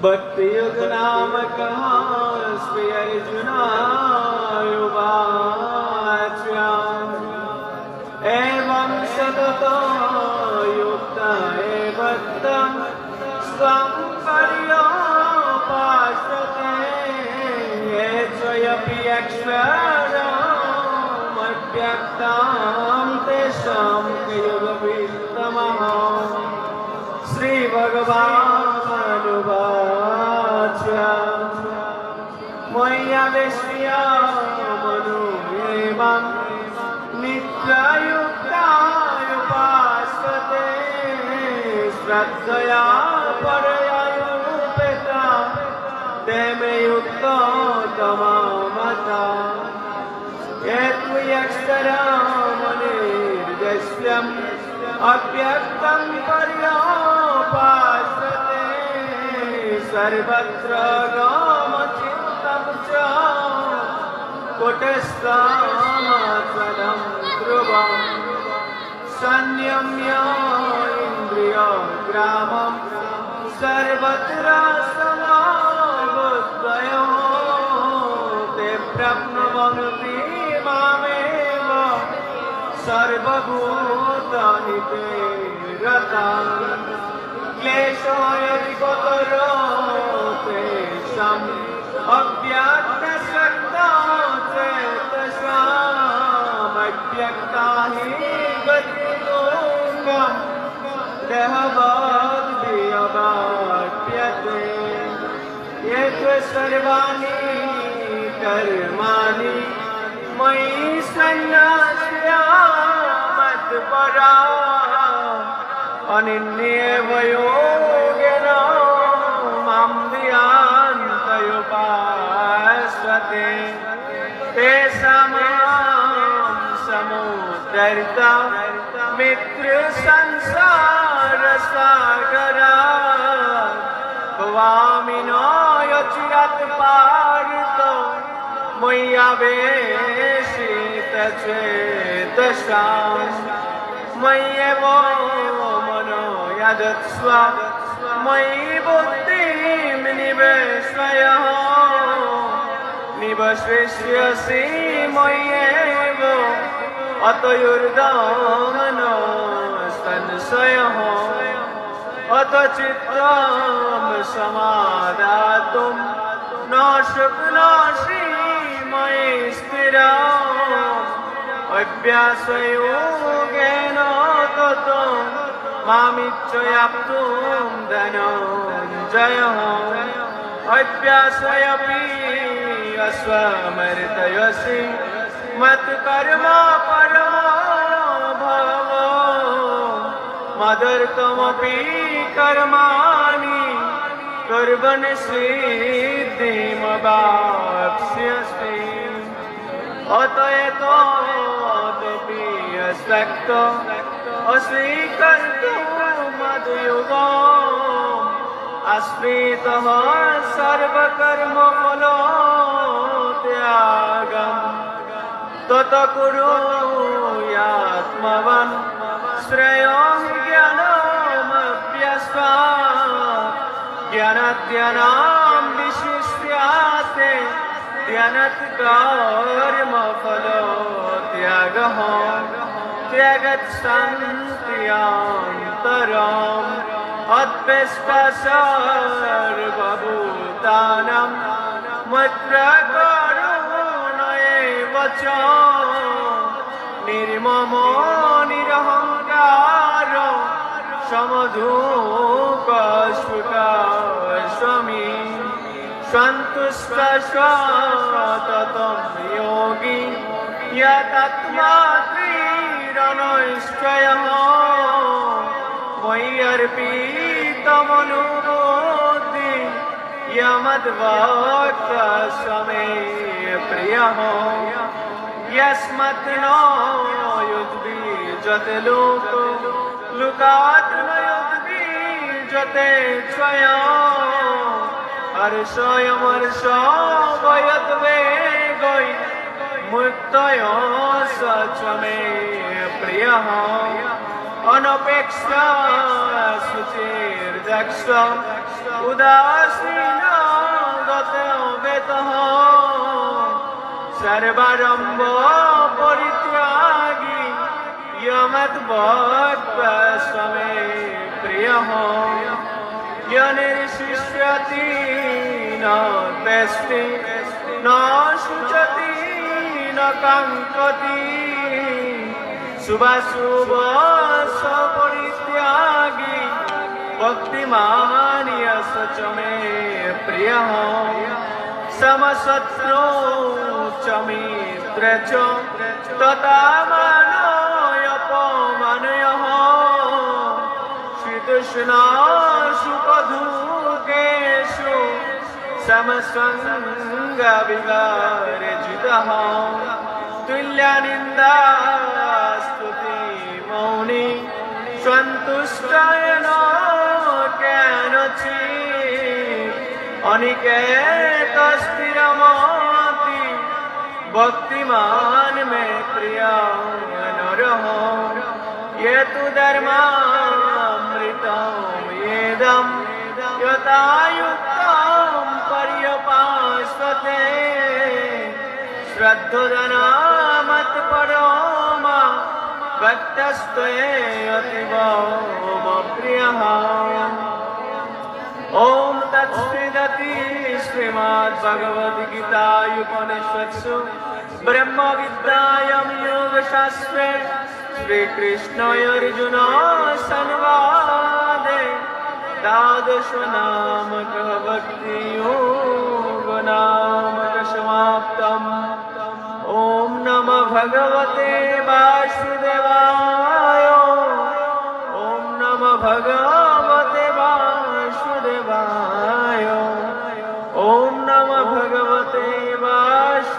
भक्ति युग नाम कहास्मि अर्जुनायुवाच्या एवं सततो युक्ता एव तं स्वं पर्योपासते ये त्वयपि अक्षरमव्यक्तां तेषां युगवित्तमः श्रीभगवानुवाच मय्यावेश्य मनो एवं नित्ययुक्तायुपासते श्रद्धया परयायुपेता ते मे युक्तो तमामता ये त्वयक्षरमनिर्देश्यम् अव्यक्तं पर्योपासते सर्वत्र गमचित्तं च कुटस्थमाचलं ध्रुवम् संयम्य इन्द्रियग्रामं सर्वत्र समाबुद्धयो ते प्राप्नुवन्ति मामेव सर्वभूतानि ते रताः क्लेशो यदि कोतरो तेषाम् अव्यक्तशक्तो चेतसाम् अव्यक्ता हि गतिलोकम् देहवद्भिर्यवाप्यते ये सर्वाणि कर्माणि मयि सन्न्यस्य मत्परा अनन्येव योगेन मां ध्यान्तयुपासते तेषां समुद्धर्ता मित्रसंसारसागरात् भवामि न यचिरात् पार्तो मय्यावेशितचेतसाम् मय्येव मनो यदत्स्व मयि बुद्धिं निवेशय निवशिष्यसि मय्येव अतयुर्दानो संशयः अत चित्तं समादातुं न शक्नोषि मयि स्थिरम् अभ्यासयोगेन ततो मामिच्छयाप्तुं धनञ्जयः अभ्यासयपि अस्वमर्तयसि मत्कर्म परमो भव मदर्थमपि कर्माणि कुर्वन् सिद्धिमवाप्स्यसि अतएतोऽपि अशक्तो अस्वीकर्तुं मद्युगम् आश्रितः सर्वकर्मफलोत्यागम् ततः कुर्यात्मवान् श्रेयो ज्ञानमभ्यस्वात् ज्ञानाद्यनां विशिष्याते ध्यानात् कर्मफलोत्यागः त्यागात् शान्त्यन्तरम् अद्वेष्टा सर्वभूतानां मैत्रकरुण एव च निर्ममो निरहङ्कारो समधूकस्फुटस्वामी सन्तुष्टः सततं योगी यतात्मात्रिरनैष्ठयः मयि अर्पितमनुबुद्धि यमद्भक्तसमे प्रियः यस्मात् न युद्धिजते लोको लोकात् न युद्धिजते स्वयम् हर्षयमर्षो वयद्वेगै मुक्तयो स च मे प्रियः अनपेक्षा शुचिर्दक्ष उदासीनो गतो वेतः सर्वारम्भ परित्यागी यमद्भक्त्वा मे प्रियः यनिर्शिष्यति न वेष्टि न शुचति न काङ्क्षति शुभाशुभ सपरित्यागी भक्तिमान् यः च मे प्रियः समशत्रौ च मित्रे च तथा मानयोपमानयः शीतोष्णा सुखदुःखेषु समसङ्गविवर्जितः तुल्यनिन्दास्तुति मौनि सन्तुष्टयेन केनचित् अनिकेतस्थिरमति भक्तिमान् मे प्रियः नरः ये तु धर्मामृतं येदं यथायुक्तं पर्यपाश्वते श्रद्धोदनामत्परमा भक्तस्त्वये अतीव मम प्रियः ॐ तत्सदिति श्रीमद्भगवद्गीतायुपनिषत्सु ब्रह्मविद्यायां योगशास्त्रे श्रीकृष्णाय संवादे द्वादशनामकः भक्तियोगनामकः समाप्तम् ॐ नमो भगवते वासुदेवाय ॐ नमो भगवते वासुदेवाय ॐ नमो भगवते वासुदेवाय।